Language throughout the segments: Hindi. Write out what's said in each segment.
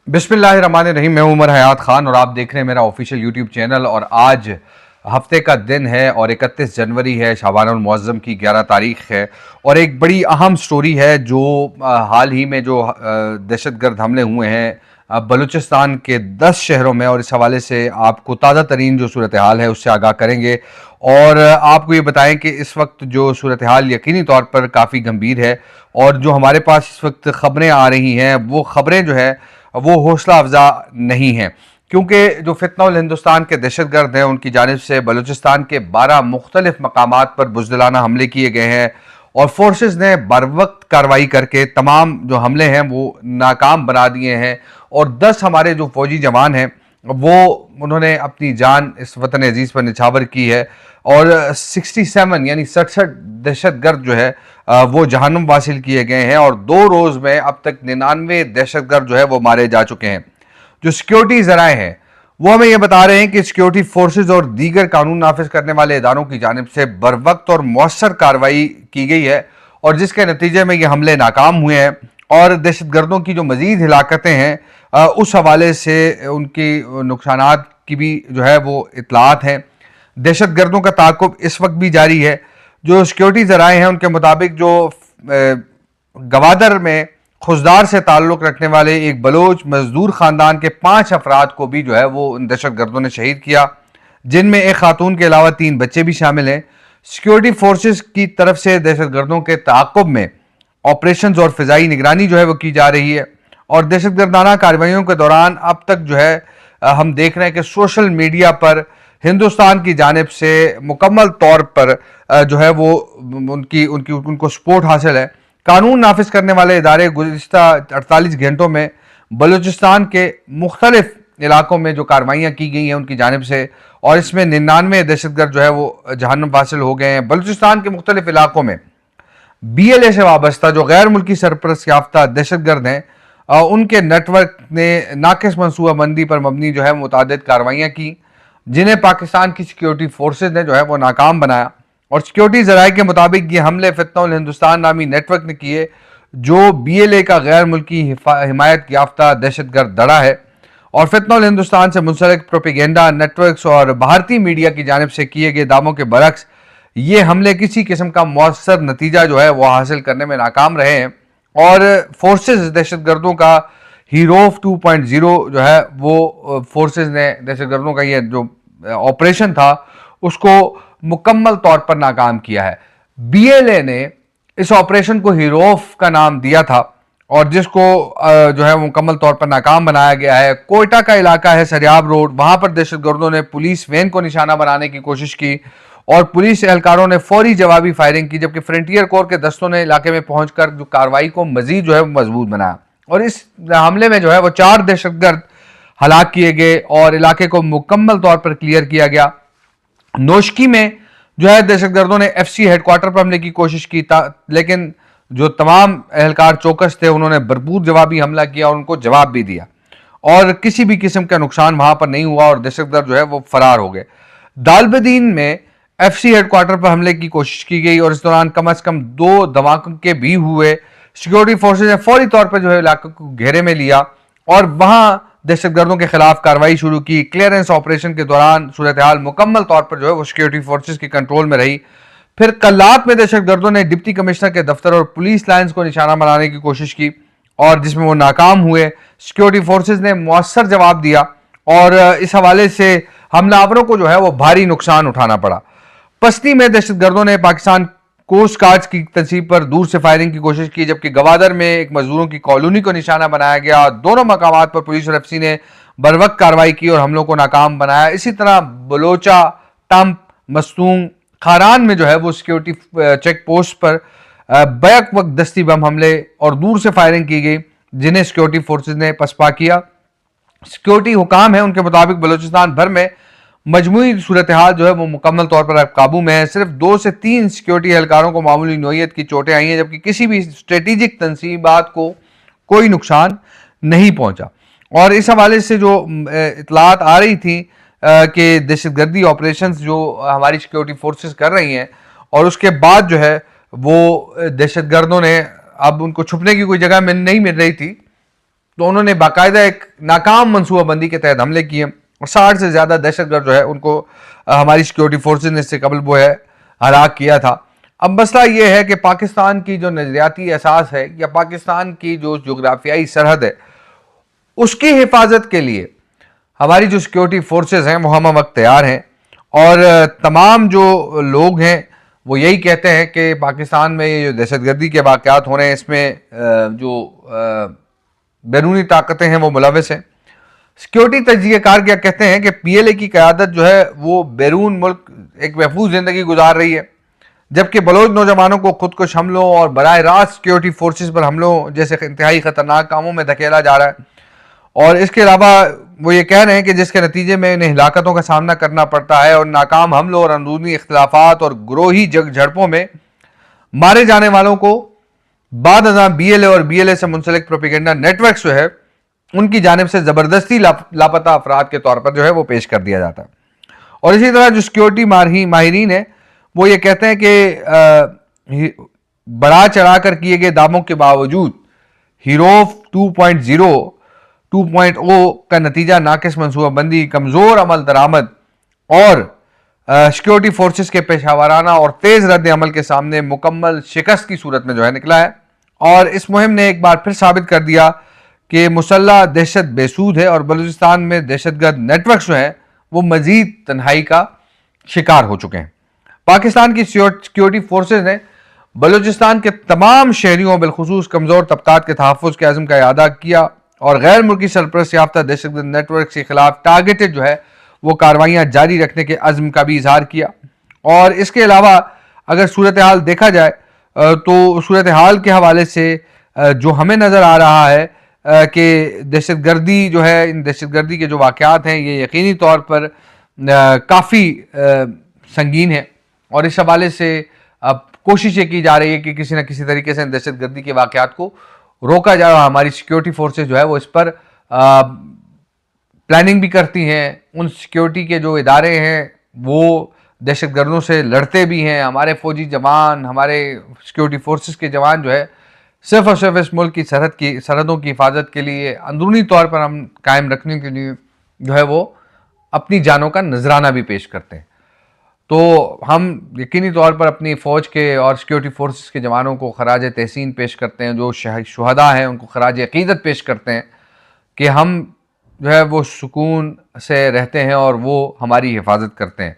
बिस्मिल्लाहिर्रहमानिर्रहीम। मैं उमर हयात खान और आप देख रहे हैं मेरा ऑफिशियल यूट्यूब चैनल। और आज हफ्ते का दिन है और 31 जनवरी है, शाबानुल मुअज़्ज़म की 11 तारीख है। और एक बड़ी अहम स्टोरी है जो हाल ही में जो दहशतगर्द हमले हुए हैं बलूचिस्तान के 10 शहरों में, और इस हवाले से आपको ताज़ा तरीन जो सूरत हाल है उससे आगाह करेंगे। और आपको ये बताएं कि इस वक्त जो सूरत हाल यकीनी तौर पर काफ़ी गंभीर है, और जो हमारे पास इस वक्त ख़बरें आ रही हैं वो ख़बरें जो है वो हौसला अफजा नहीं है, क्योंकि जो फितनउल हिंदुस्तान के दहशतगर्द हैं उनकी जानिब से बलूचिस्तान के 12 मुख्तलिफ मकामात पर बुज़दिलाना हमले किए गए हैं, और फोर्सेस ने बर वक्त कार्रवाई करके तमाम जो हमले हैं वो नाकाम बना दिए हैं। और 10 हमारे जो फौजी जवान हैं वो उन्होंने अपनी जान इस वतन अजीज़ पर निछावर की है। और 67 यानी 67 दहशतगर्द जो है वो जहन्नुम वासिल किए गए हैं, और 2 रोज़ में अब तक 99 दहशतगर्द जो है वो मारे जा चुके हैं। जो सिक्योरिटी ज़राए हैं वो हमें ये बता रहे हैं कि सिक्योरिटी फोर्सेज और दीगर कानून नाफिज करने वाले इदारों की जानिब से बर वक्त और मौसर कार्रवाई की गई है, और जिसके नतीजे में ये हमले नाकाम हुए हैं। और दहशतगर्दों की जो मजीद हिलाकतें हैं उस हवाले से उनकी नुकसानात की भी जो है वो इतलात हैं। दहशतगर्दों का ताक़ुब इस वक्त भी जारी है। जो सिक्योरिटी ज़राए हैं उनके मुताबिक जो गवादर में खुशदार से ताल्लुक़ रखने वाले एक बलोच मजदूर ख़ानदान के 5 अफराद को भी जो है वो उन दहशतगर्दों ने शहीद किया, जिनमें एक खातून के अलावा 3 बच्चे भी शामिल हैं। सिक्योरिटी फोर्सेस की तरफ से दहशतगर्दों के ताक़ुब में ऑपरेशन और फ़िज़ाई निगरानी जो है वो की जा रही है। और दहशतगर्दाना कार्रवाइयों के दौरान अब तक जो है हम देख रहे हैं कि सोशल मीडिया पर हिंदुस्तान की जानिब से मुकम्मल तौर पर जो है वो उनको सपोर्ट हासिल है। कानून नाफिज करने वाले इदारे गुज़िश्ता 48 घंटों में बलूचिस्तान के मुख्तलिफ इलाकों में जो कार्रवाइयाँ की गई हैं उनकी जानिब से, और इसमें 99 दहशतगर्द जो है वो जहन्नुम वासिल हो गए हैं। बलूचिस्तान के मुख्तलिफ इलाकों में BLA से वाबस्ता जो गैर मुल्की सरपरस्त याफ्ता दहशतगर्द हैं उनके नेटवर्क ने नाकिस मनसूबाबंदी पर मबनी जो है मुतादिद कार्रवाइयाँ की, जिन्हें पाकिस्तान की सिक्योरिटी फोर्सेज ने जो है वो नाकाम बनाया। और सिक्योरिटी ज़राए के मुताबिक ये हमले फितनउल हिंदुस्तान नामी नेटवर्क ने किए, जो BLA का गैर मुल्की हिमायत याफ्ता दहशतगर्द दड़ा है। और फितनउल हिंदुस्तान से मुंसलिक प्रोपेगेंडा नेटवर्क्स और भारतीय मीडिया की जानिब से किए गए दावों के बरक्स ये हमले किसी किस्म का मौसर नतीजा जो है वो हासिल करने में नाकाम रहे हैं। और फोर्सेज दहशतगर्दों का हीरोफ 2.0 जो है वो फोर्सेज ने दहशतगर्दों का ये जो ऑपरेशन था उसको मुकम्मल तौर पर नाकाम किया है। BLA ने इस ऑपरेशन को हीरोफ का नाम दिया था, और जिसको जो है मुकम्मल तौर पर नाकाम बनाया गया है। कोयटा का इलाका है सरियाब रोड, वहां पर दहशतगर्दों ने पुलिस वैन को निशाना बनाने की कोशिश की, और पुलिस एहलकारों ने फौरी जवाबी फायरिंग की, जबकि फ्रंटियर कोर के दस्तों ने इलाके में पहुंचकर जो कार्रवाई को मजीद जो है मजबूत बनाया। और इस हमले में जो है वो 4 दहशतगर्द हलाक किए गए और इलाके को मुकम्मल तौर पर क्लियर किया गया। नोशकी में जो है दहशतगर्दों ने FC हेडक्वार्टर पर हमले की कोशिश की, लेकिन जो तमाम एहलकार चौकस थे उन्होंने भरपूर जवाबी हमला किया और उनको जवाब भी दिया, और किसी भी किस्म का नुकसान वहां पर नहीं हुआ, और दहशतगर्द जो है वो फरार हो गए। दालबदीन में FC हेडक्वार्टर पर हमले की कोशिश की गई, और इस दौरान कम से कम 2 धमाके भी हुए। सिक्योरिटी फोर्सेज ने फौरी तौर पर जो है इलाके को घेरे में लिया और वहां दहशतगर्दों के खिलाफ कार्रवाई शुरू की। क्लियरेंस ऑपरेशन के दौरान सूरत हाल मुकम्मल तौर पर जो है वो सिक्योरिटी फोर्सेज के कंट्रोल में रही। फिर कल्लात में दहशतगर्दों ने डिप्टी कमिश्नर के दफ्तर और पुलिस लाइन्स को निशाना बनाने की कोशिश की, और जिसमें वो नाकाम हुए। सिक्योरिटी फोर्सेज ने मुअस्सर जवाब दिया, और इस हवाले से हमलावरों को जो है वो भारी नुकसान उठाना पड़ा। पस्ती में दहशतगर्दों ने पाकिस्तान कोस्ट गार्ड की तंसीब पर दूर से फायरिंग की कोशिश की, जबकि गवादर में एक मजदूरों की कॉलोनी को निशाना बनाया गया। दोनों मकामात पर पुलिस और FC ने बर वक्त कार्रवाई की और हमलों को नाकाम बनाया। इसी तरह बलोचा, टम्प, मस्तूंग, खारान में जो है वो सिक्योरिटी चेक पोस्ट पर बैक वक्त दस्ती बम हमले और दूर से फायरिंग की गई, जिन्हें सिक्योरिटी फोर्सेज ने पसपा किया। सिक्योरिटी हुकाम है उनके मुताबिक बलूचिस्तान भर में मजमूई सूरत हाल जो है वो मुकम्मल तौर पर काबू में है। सिर्फ 2 से 3 सिक्योरिटी एहलकारों को मामूली नोयत की चोटें आई हैं, जबकि किसी भी स्ट्रेटेजिक तंसीबात को कोई नुकसान नहीं पहुंचा। और इस हवाले से जो इतलात आ रही थी कि दहशतगर्दी ऑपरेशंस जो हमारी सिक्योरिटी फोर्सेस कर रही हैं, और उसके बाद जो है वो दहशतगर्दों ने अब उनको छुपने की कोई जगह नहीं मिल रही थी, तो उन्होंने बाकायदा एक नाकाम मनसूबाबंदी के तहत हमले किए और 60 से ज़्यादा दहशतगर्द जो है उनको हमारी सिक्योरिटी फोर्सेज ने इससे कबल वो है हलाक किया था। अब मसला ये है कि पाकिस्तान की जो नज़रियाती एहसास है या पाकिस्तान की जो जोग्राफियाई सरहद है उसकी हिफाजत के लिए हमारी जो सिक्योरिटी फोर्सेज हैं वो हम वक्त तैयार हैं। और तमाम जो लोग हैं वो यही कहते हैं कि पाकिस्तान में ये जो दहशतगर्दी के वाक़यात हो रहे हैं इसमें जो बैरूनी ताकतें हैं वो मुलविस हैं। सिक्योरिटी तजज़ियाकार क्या कहते हैं कि PLA की क़यादत जो है वो बैरून मुल्क एक महफूज ज़िंदगी गुजार रही है, जबकि बलोच नौजवानों को खुदकुश हमलों और बराह रास्त सिक्योरिटी फोर्सेज पर हमलों जैसे इंतहाई ख़तरनाक कामों में धकेला जा रहा है। और इसके अलावा वो ये कह रहे हैं कि जिसके नतीजे में इन्हें हिलाकतों का सामना करना पड़ता है और नाकाम हमलों और अंदरूनी इख्तलाफात और ग्रोही झड़पों में मारे जाने वालों को बाद अज़ां BLA और BLA से मुंसलिक प्रोपेगेंडा नेटवर्क जो है उनकी जानिब से ज़बरदस्ती लापता अफराद के तौर पर जो है वो पेश कर दिया जाता है। और इसी तरह जो सिक्योरिटी माहिरीन है वो ये कहते हैं कि बढ़ा चढ़ाकर किए गए दावों के बावजूद हीरोफ 2.0 का नतीजा नाकिस मनसूबाबंदी, कमज़ोर अमल दरामद और सिक्योरिटी फोर्सेस के पेशावराना और तेज़ रद्द अमल के सामने मुकम्मल शिकस्त की सूरत में जो है निकला है। और इस मुहिम ने एक बार फिर साबित कर दिया कि मुसल्लह दहशत बेसूद है और बलूचिस्तान में दहशतगर्द नेटवर्क जो हैं वो मजीद तन्हाई का शिकार हो चुके हैं। पाकिस्तान की सिक्योरिटी फोर्सेज ने बलूचिस्तान के तमाम शहरियों बिलखुसूस कमज़ोर तबकात के तहफ़्फ़ुज़ के अज़्म का इआदा किया और गैर मुल्की सरपरस्त याफ्ता दहशतगर्द नेटवर्क के खिलाफ टारगेटेड जो है वो कार्रवाइयाँ जारी रखने के अज़्म का भी इजहार किया। और इसके अलावा अगर सूरत हाल देखा जाए तो सूरत हाल के हवाले से जो हमें नज़र आ रहा है कि दहशतगर्दी जो है, इन दहशतगर्दी के जो वाक़यात हैं ये यकीनी तौर पर काफ़ी संगीन है और इस हवाले से अब कोशिश ये की जा रही है कि किसी न किसी तरीके से दहशतगर्दी के वाक़यात को रोका जाए। और हमारी सिक्योरिटी फोर्सेज जो है वो इस पर प्लानिंग भी करती हैं। उन सिक्योरिटी के जो इदारे हैं वो दहशतगर्दों से लड़ते भी हैं। हमारे फौजी जवान, हमारे सिक्योरिटी फोर्सेस के जवान जो है सिर्फ और सिर्फ इस मुल्क की सरहदों की हिफाजत के लिए, अंदरूनी तौर पर हम कायम रखने के लिए जो है वो अपनी जानों का नजराना भी पेश करते हैं। तो हम यकीनी तौर पर अपनी फ़ौज के और सिक्योरिटी फोर्सेस के जवानों को खराज तहसीन पेश करते हैं, जो शुहदा हैं उनको खराज अक़ीदत पेश करते हैं कि हम जो है वो सुकून से रहते हैं और वो हमारी हिफाजत करते हैं।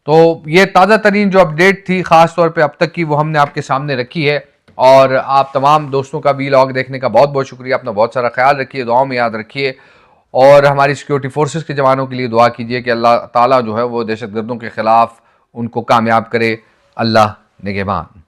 तो ये ताज़ा तरीन जो अपडेट थी ख़ास तौर पे अब तक की वो हमने आपके सामने रखी है। और आप तमाम दोस्तों का वीलॉग देखने का बहुत बहुत शुक्रिया। अपना बहुत सारा ख्याल रखिए, दुआओं में याद रखिए और हमारी सिक्योरिटी फोर्सेस के जवानों के लिए दुआ कीजिए कि अल्लाह ताला जो है वो दहशतगर्दों के ख़िलाफ़ उनको कामयाब करे। अल्लाह निगहबान।